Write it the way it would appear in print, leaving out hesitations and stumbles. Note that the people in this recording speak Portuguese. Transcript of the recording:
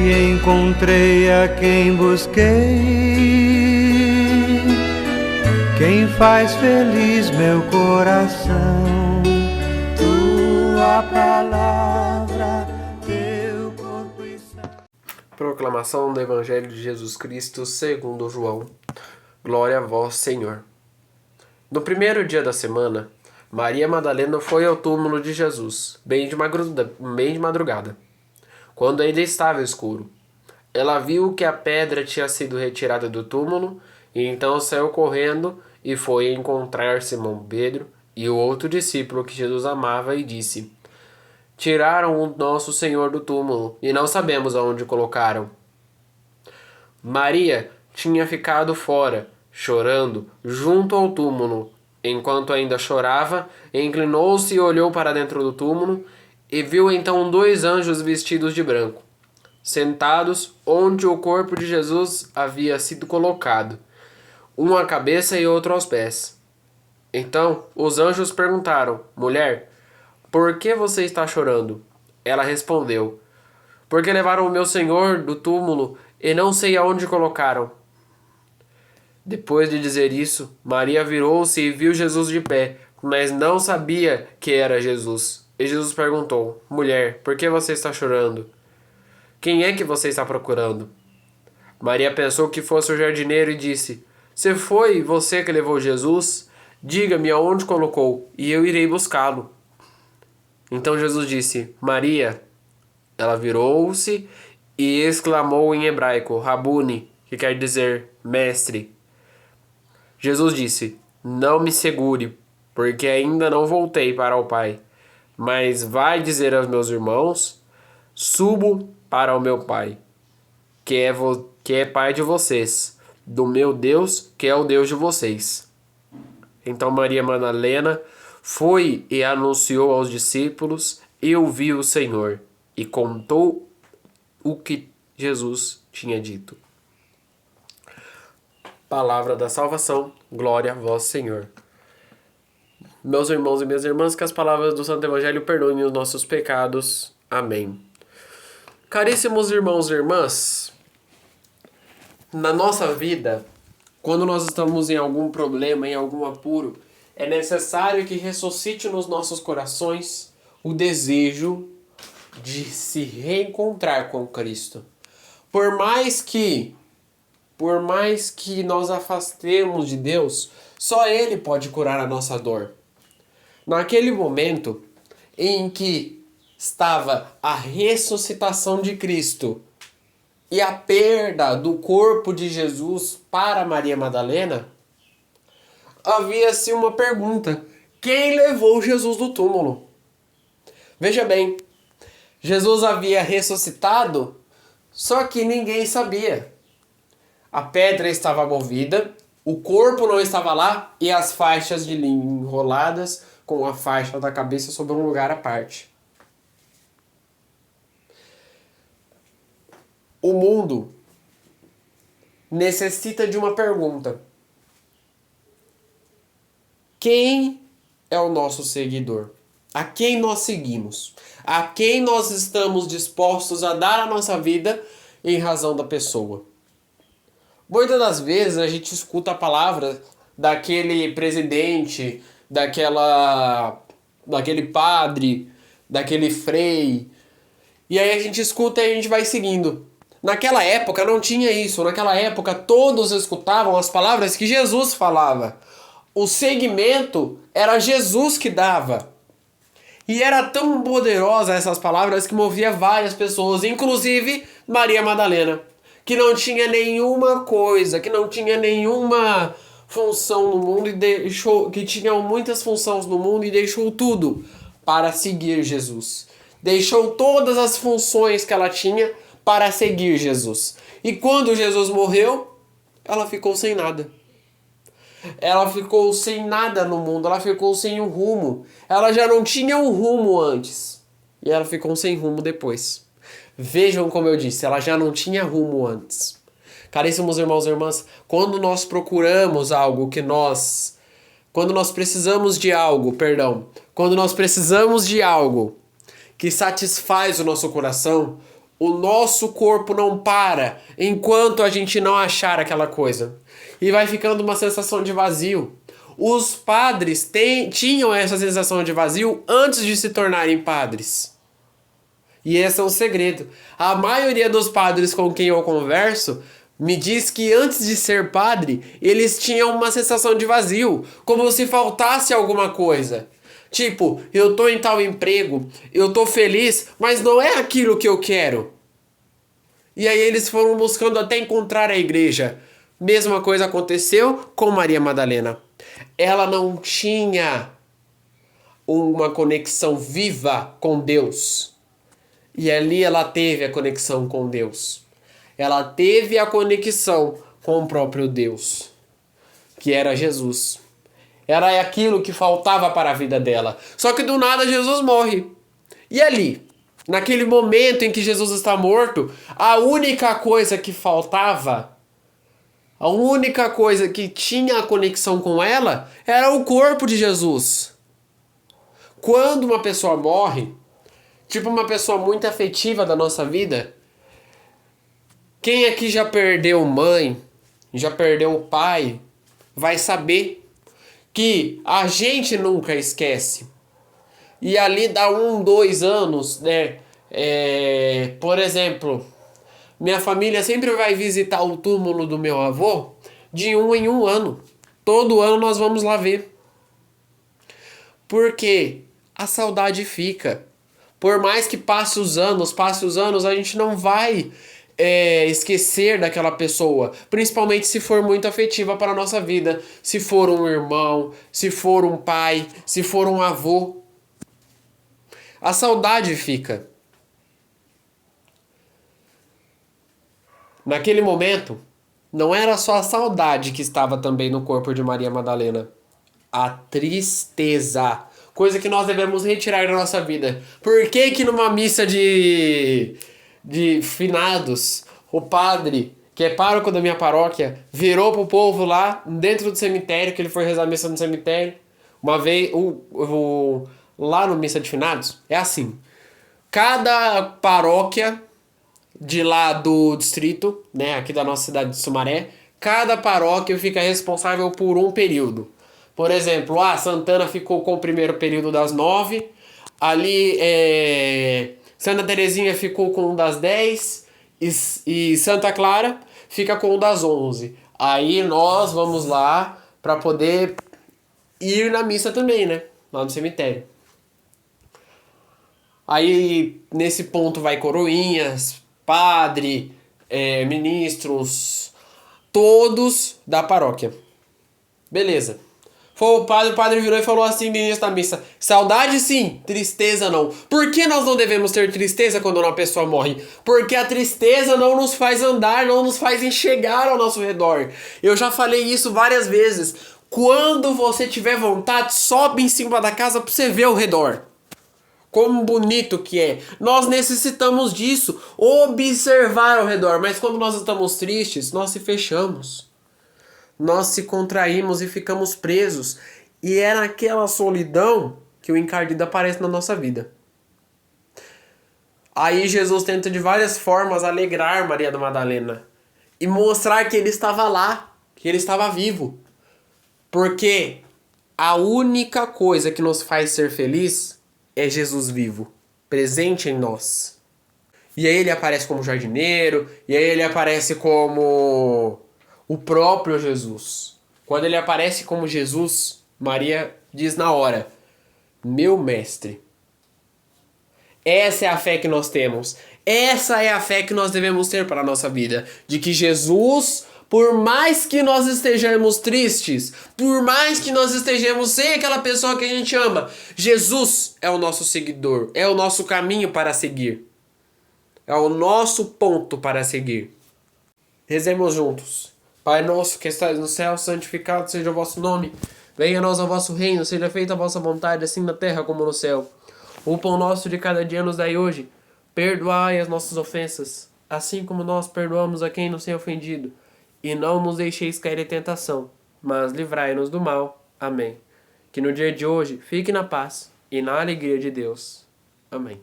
e encontrei a quem busquei, quem faz feliz meu coração. Tua palavra, teu corpo e sangue. Proclamação do Evangelho de Jesus Cristo segundo João. Glória a vós, Senhor. No primeiro dia da semana, Maria Madalena foi ao túmulo de Jesus, bem de madrugada, quando ainda estava escuro. Ela viu que a pedra tinha sido retirada do túmulo, e então saiu correndo e foi encontrar Simão Pedro e o outro discípulo que Jesus amava e disse: Tiraram o nosso Senhor do túmulo, e não sabemos aonde colocaram. Maria tinha ficado fora, chorando, junto ao túmulo. Enquanto ainda chorava, inclinou-se e olhou para dentro do túmulo, e viu então 2 anjos vestidos de branco, sentados onde o corpo de Jesus havia sido colocado, um à cabeça e outro aos pés. Então os anjos perguntaram: Mulher, por que você está chorando? Ela respondeu: Porque levaram o meu Senhor do túmulo e não sei aonde colocaram. Depois de dizer isso, Maria virou-se e viu Jesus de pé, mas não sabia que era Jesus. E Jesus perguntou: Mulher, por que você está chorando? Quem é que você está procurando? Maria pensou que fosse o jardineiro e disse: Se foi você que levou Jesus, diga-me aonde colocou, e eu irei buscá-lo. Então Jesus disse: Maria. Ela virou-se e exclamou em hebraico: Rabuni, que quer dizer mestre. Jesus disse: Não me segure, porque ainda não voltei para o Pai. Mas vai dizer aos meus irmãos: Subo para o meu Pai, que é Pai de vocês, do meu Deus, que é o Deus de vocês. Então Maria Madalena foi e anunciou aos discípulos e ouviu o Senhor, e contou o que Jesus tinha dito. Palavra da salvação, glória a vós, Senhor. Meus irmãos e minhas irmãs, que as palavras do Santo Evangelho perdoem os nossos pecados. Amém. Caríssimos irmãos e irmãs, na nossa vida, quando nós estamos em algum problema, em algum apuro, é necessário que ressuscite nos nossos corações o desejo de se reencontrar com Cristo. Por mais que nós afastemos de Deus, só Ele pode curar a nossa dor. Naquele momento em que estava a ressuscitação de Cristo e a perda do corpo de Jesus para Maria Madalena, havia-se uma pergunta: quem levou Jesus do túmulo? Veja bem, Jesus havia ressuscitado, só que ninguém sabia. A pedra estava movida, o corpo não estava lá e as faixas de linho enroladas com a faixa da cabeça sobre um lugar à parte. O mundo necessita de uma pergunta: quem é o nosso seguidor? A quem nós seguimos? A quem nós estamos dispostos a dar a nossa vida em razão da pessoa? Muitas das vezes a gente escuta a palavra daquele presidente, daquele padre, daquele frei, e aí a gente escuta e a gente vai seguindo. Naquela época não tinha isso. Naquela época todos escutavam as palavras que Jesus falava. O seguimento era Jesus que dava. E era tão poderosa essas palavras que movia várias pessoas, inclusive Maria Madalena, que não tinha nenhuma coisa, que não tinha nenhuma função no mundo, que tinha muitas funções no mundo e deixou tudo para seguir Jesus. Deixou todas as funções que ela tinha para seguir Jesus. E quando Jesus morreu, ela ficou sem nada. Ela ficou sem nada no mundo, ela ficou sem um rumo. Ela já não tinha um rumo antes, e ela ficou sem rumo depois. Vejam como eu disse, ela já não tinha rumo antes. Caríssimos irmãos e irmãs, quando nós precisamos de algo que satisfaz o nosso coração, O nosso corpo não para enquanto a gente não achar aquela coisa. E vai ficando uma sensação de vazio. Os padres tinham essa sensação de vazio antes de se tornarem padres. E esse é um segredo. A maioria dos padres com quem eu converso me diz que antes de ser padre, eles tinham uma sensação de vazio, como se faltasse alguma coisa. Tipo, eu tô em tal emprego, eu tô feliz, mas não é aquilo que eu quero. E aí eles foram buscando até encontrar a igreja. Mesma coisa aconteceu com Maria Madalena. Ela não tinha uma conexão viva com Deus. E ali ela teve a conexão com Deus. Ela teve a conexão com o próprio Deus, que era Jesus. Era aquilo que faltava para a vida dela. Só que do nada Jesus morre. E ali, naquele momento em que Jesus está morto, a única coisa que faltava, a única coisa que tinha a conexão com ela, era o corpo de Jesus. Quando uma pessoa morre, tipo uma pessoa muito afetiva da nossa vida, quem aqui já perdeu mãe, já perdeu pai, vai saber que a gente nunca esquece. E ali dá 1, 2 anos, né? Por exemplo, minha família sempre vai visitar o túmulo do meu avô de 1 em 1 ano. Todo ano nós vamos lá ver. Porque a saudade fica. Por mais que passe os anos, a gente não vai esquecer daquela pessoa, principalmente se for muito afetiva para a nossa vida, se for um irmão, se for um pai, se for um avô. A saudade fica. Naquele momento, não era só a saudade que estava também no corpo de Maria Madalena, a tristeza, coisa que nós devemos retirar da nossa vida. Por que que numa missa de finados, o padre, que é pároco da minha paróquia, virou pro povo lá dentro do cemitério, que ele foi rezar a missa no cemitério, uma vez, lá no missa de finados, é assim, cada paróquia de lá do distrito, né, aqui da nossa cidade de Sumaré, cada paróquia fica responsável por um período. Por exemplo, Santana ficou com o primeiro período das 9, ali Santa Terezinha ficou com o das 10 e Santa Clara fica com o das 11. Aí nós vamos lá para poder ir na missa também, né? Lá no cemitério. Aí nesse ponto vai coroinhas, padre, ministros, todos da paróquia. Beleza. Foi o padre virou e falou assim, ministro da missa: saudade sim, tristeza não. Por que nós não devemos ter tristeza quando uma pessoa morre? Porque a tristeza não nos faz andar, não nos faz enxergar ao nosso redor. Eu já falei isso várias vezes. Quando você tiver vontade, sobe em cima da casa pra você ver ao redor. Como bonito que é. Nós necessitamos disso, observar ao redor. Mas quando nós estamos tristes, nós se fechamos. Nós se contraímos e ficamos presos. E é naquela solidão que o encardido aparece na nossa vida. Aí Jesus tenta de várias formas alegrar Maria da Madalena. E mostrar que ele estava lá, que ele estava vivo. Porque a única coisa que nos faz ser feliz é Jesus vivo, presente em nós. E aí ele aparece como jardineiro, e aí ele aparece como o próprio Jesus. Quando ele aparece como Jesus, Maria diz na hora: meu mestre. Essa é a fé que nós temos. Essa é a fé que nós devemos ter para a nossa vida. De que Jesus, por mais que nós estejamos tristes, por mais que nós estejamos sem aquela pessoa que a gente ama, Jesus é o nosso seguidor, é o nosso caminho para seguir. É o nosso ponto para seguir. Rezemos juntos. Pai nosso que estás no céu, santificado seja o vosso nome. Venha a nós o vosso reino, seja feita a vossa vontade, assim na terra como no céu. O pão nosso de cada dia nos dai hoje. Perdoai as nossas ofensas, assim como nós perdoamos a quem nos tem ofendido. E não nos deixeis cair em tentação, mas livrai-nos do mal. Amém. Que no dia de hoje fique na paz e na alegria de Deus. Amém.